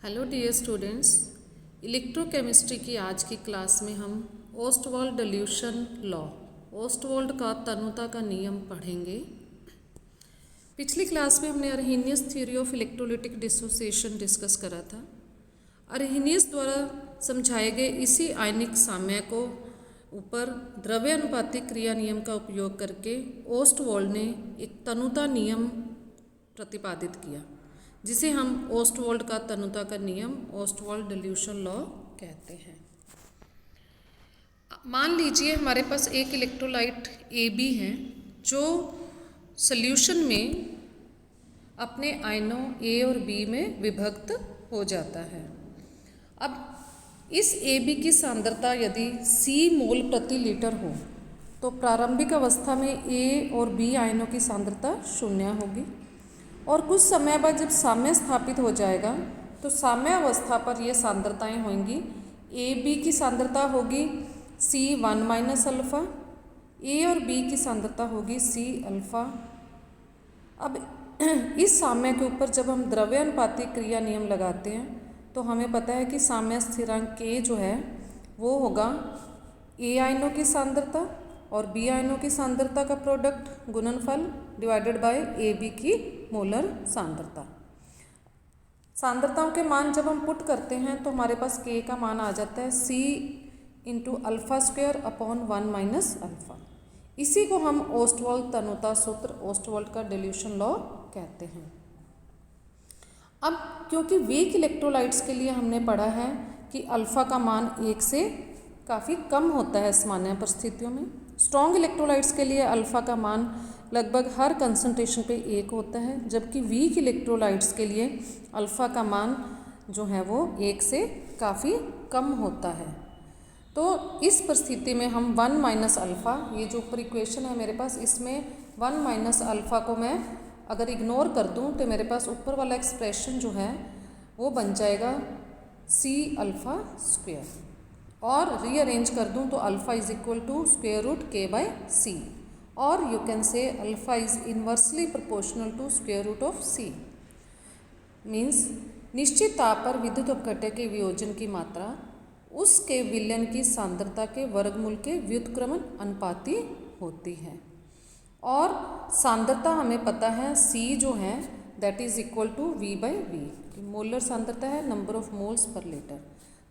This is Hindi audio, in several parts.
हेलो डियर स्टूडेंट्स, इलेक्ट्रोकेमिस्ट्री की आज की क्लास में हम ओस्टवाल्ड डिल्यूशन लॉ, ओस्टवाल्ड का तनुता का नियम पढ़ेंगे। पिछली क्लास में हमने Arrhenius theory of electrolytic dissociation discuss करा था। अर्हेनियस द्वारा समझाए गए इसी आयनिक साम्य को ऊपर द्रव्य अनुपाती क्रिया नियम का उपयोग करके ओस्टवाल्ड ने एक तनुता नियम प्रतिपादित किया, जिसे हम ओस्टवाल्ड का तनुता का नियम, ओस्टवाल्ड डिल्यूशन लॉ कहते हैं। मान लीजिए हमारे पास एक इलेक्ट्रोलाइट AB है जो सॉल्यूशन में अपने आयनों A और B में विभक्त हो जाता है। अब इस AB की सांद्रता यदि C मोल प्रति लीटर हो तो प्रारंभिक अवस्था में A और B आयनों की सांद्रता 0 होगी और कुछ समय बाद जब साम्य स्थापित हो जाएगा तो साम्य अवस्था पर ये सांद्रताएं होंगी। AB की सांद्रता होगी C1 माइनस अल्फ़ा, A और B की सांद्रता होगी C अल्फ़ा। अब इस साम्य के ऊपर जब हम द्रव्य अनुपाती क्रिया नियम लगाते हैं तो हमें पता है कि साम्य स्थिरांक K जो है वो होगा A आयनों की सांद्रता और B आयनों की सांद्रता का प्रोडक्ट गुणनफल डिवाइडेड बाय AB की मोलर सांद्रता। सांद्रताओं के मान जब हम पुट करते हैं तो हमारे पास K का मान आ जाता है C into alpha square upon 1 minus alpha. इसी को हम ओस्टवाल्ड तनुता सूत्र, ओस्टवाल्ड का डिल्यूशन लॉ कहते हैं। अब क्योंकि वीक इलेक्ट्रोलाइट्स के लिए हमने पढ़ा है कि अल्फ़ा का मान 1 से काफ़ी कम होता है सामान्य परिस्थितियों में। स्ट्रॉन्ग इलेक्ट्रोलाइट्स के लिए अल्फ़ा का मान लगभग हर कंसंट्रेशन पे 1 होता है, जबकि वीक इलेक्ट्रोलाइट्स के लिए अल्फ़ा का मान जो है वो 1 से काफ़ी कम होता है। तो इस परिस्थिति में हम 1 माइनस अल्फ़ा, ये जो ऊपर इक्वेशन है मेरे पास, इसमें 1 माइनस अल्फ़ा को मैं अगर इग्नोर कर दूं तो मेरे पास ऊपर वाला एक्सप्रेशन जो है वो बन जाएगा C अल्फ़ा स्क्वायर, और रीअरेंज कर दूं तो alpha is equal to square root K by C, और you can say alpha is inversely proportional to square root of C। Means निश्चित ताप पर विद्युत अपघट्य के वियोजन की मात्रा उसके विलयन की सांद्रता के वर्गमूल के व्युत्क्रमण अनुपाती होती है, और सांद्रता हमें पता है C जो है that is equal to V by V। मोलर सांद्रता है नंबर ऑफ मोल्स पर लीटर।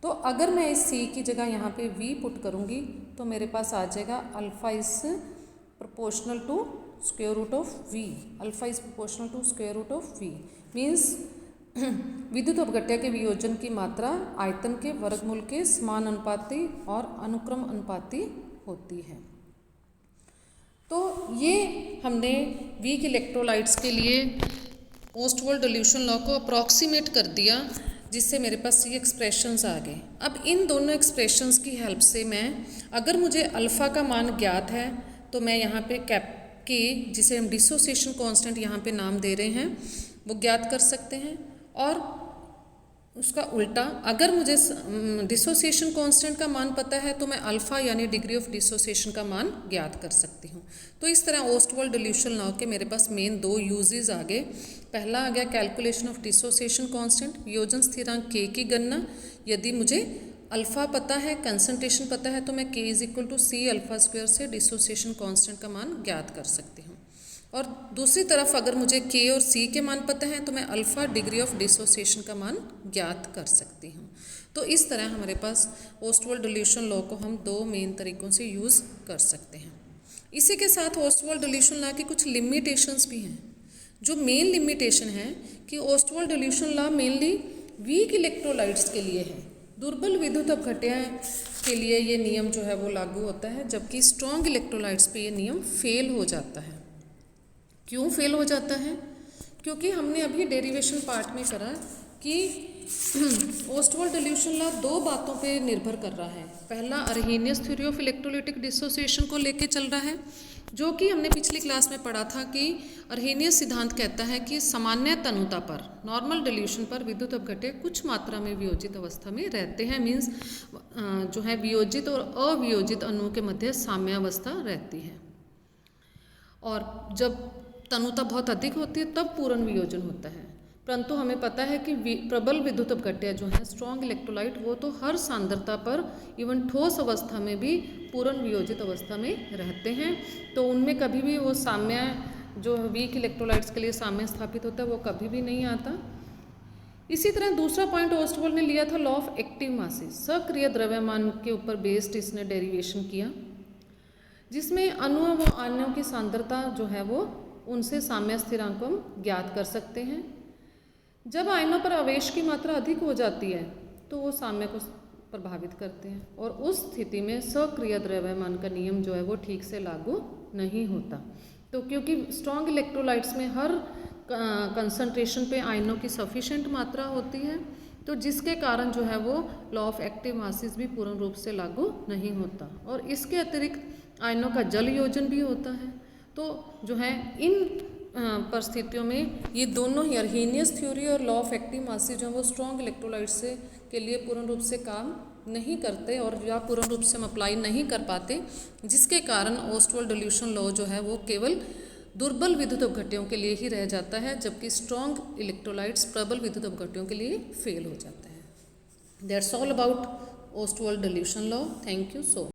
तो अगर मैं इस C की जगह यहाँ पे V पुट करूँगी तो मेरे पास आ जाएगा alpha is proportional to square root of V। Alpha is proportional to square root of V means विद्युत अपघट्य के वियोजन की मात्रा आयतन के वर्गमूल के समान अनुपाती और अनुक्रम अनुपाती होती है। तो ये हमने वीक इलेक्ट्रोलाइट्स के लिए ओस्टवाल्ड डिल्यूशन लॉ को अप्रॉक्सीमेट कर दिया, जिससे मेरे पास ये एक्सप्रेशंस आ गए। अब इन दोनों एक्सप्रेशंस की हेल्प से मैं, अगर मुझे अल्फ़ा का मान ज्ञात है तो मैं यहाँ पे कैप K, जिसे हम डिसोसिएशन कांस्टेंट यहाँ पे नाम दे रहे हैं, वो ज्ञात कर सकते हैं। और उसका उल्टा, अगर मुझे डिसोसिएशन कांस्टेंट का मान पता है तो मैं अल्फ़ा यानी डिग्री ऑफ डिसोसिएशन का मान ज्ञात कर सकती हूँ। तो इस तरह ओस्टवाल्ड डिल्यूशन लॉ के मेरे पास मेन 2 यूजेस आ गए। पहला आ गया कैलकुलेशन ऑफ डिसोसिएशन कांस्टेंट, वियोजन स्थिरांक K की गणना। यदि मुझे अल्फ़ा पता है, कंसंट्रेशन पता है, तो मैं K is equal to C alpha square से डिसोसिएशन कांस्टेंट का मान ज्ञात कर सकती हूँ। और दूसरी तरफ अगर मुझे K और C के मान पता है तो मैं अल्फ़ा डिग्री ऑफ डिसोसिएशन का मान ज्ञात कर सकती हूँ। तो इस तरह हमारे पास ओस्टवाल्ड डिल्यूशन लॉ को हम 2 मेन तरीक़ों से यूज़ कर सकते हैं। इसी के साथ ओस्टवाल्ड डिल्यूशन लॉ की कुछ लिमिटेशंस भी हैं। जो मेन लिमिटेशन है कि Ostwald dilution law mainly weak electrolytes के लिए है, दुर्बल विद्युत अपघट्य के लिए ये नियम जो है वो लागू होता है, जबकि स्ट्रॉन्ग इलेक्ट्रोलाइट्स पे ये नियम फेल हो जाता है। क्यों फेल हो जाता है? क्योंकि हमने अभी डेरिवेशन पार्ट में करा कि ओस्टवाल्ड डिल्यूशन लॉ 2 बातों पे निर्भर कर रहा है। पहला अर्हेनियस थ्योरी ऑफ इलेक्ट्रोलिटिक डिसोसिएशन को लेके चल रहा है, जो कि हमने पिछली क्लास में पढ़ा था कि अर्हेनियस सिद्धांत कहता है कि सामान्य तनुता पर, नॉर्मल डिल्यूशन पर विद्युत अपघट्य कुछ मात्रा में वियोजित अवस्था में रहते हैं। मीन्स जो है वियोजित और अवियोजित अणुओं के मध्य साम्यावस्था रहती है, और जब तनुता बहुत अधिक होती है तब पूर्ण वियोजन होता है। परंतु हमें पता है कि प्रबल विद्युत अपघट्य जो है स्ट्रॉन्ग इलेक्ट्रोलाइट, वो तो हर सांद्रता पर इवन ठोस अवस्था में भी पूर्ण वियोजित अवस्था में रहते हैं, तो उनमें कभी भी वो साम्य जो वीक इलेक्ट्रोलाइट्स के लिए साम्य स्थापित होता है वो कभी भी नहीं आता। इसी तरह दूसरा पॉइंट ओस्टवॉल्ड ने लिया था लॉ ऑफ एक्टिव मासेस, सक्रिय द्रव्यमान के ऊपर बेस्ड इसने डेरिवेशन किया, जिसमें अणुओं व आयनों की सांद्रता जो है वो उनसे साम्य स्थिरांक को हम ज्ञात कर सकते हैं। जब आयनों पर आवेश की मात्रा अधिक हो जाती है तो वो साम्य को प्रभावित करते हैं, और उस स्थिति में सक्रिय द्रव्यमान का नियम जो है वो ठीक से लागू नहीं होता। तो क्योंकि स्ट्रॉन्ग इलेक्ट्रोलाइट्स में हर कंसंट्रेशन पे आयनों की सफिशेंट मात्रा होती है, तो जिसके कारण जो है वो लॉ ऑफ एक्टिव मासेस भी पूर्ण रूप से लागू नहीं होता। और इसके अतिरिक्त आयनों का जल योजन भी होता है। तो जो है इन परिस्थितियों में ये दोनों ही अर्हीनियस थ्योरी और लॉ ऑफ एक्टिव मासेस जो है वो स्ट्रॉन्ग इलेक्ट्रोलाइट्स से के लिए पूर्ण रूप से काम नहीं करते और या पूर्ण रूप से हम अप्लाई नहीं कर पाते, जिसके कारण ओस्टवॉल्ड डिल्यूशन लॉ जो है वो केवल दुर्बल विद्युत अपघट्यों के लिए ही रह जाता है, जबकि स्ट्रॉन्ग इलेक्ट्रोलाइट्स प्रबल विद्युत अपघट्यों के लिए फेल हो जाता है। That's all about Ostwald dilution law. Thank you so much.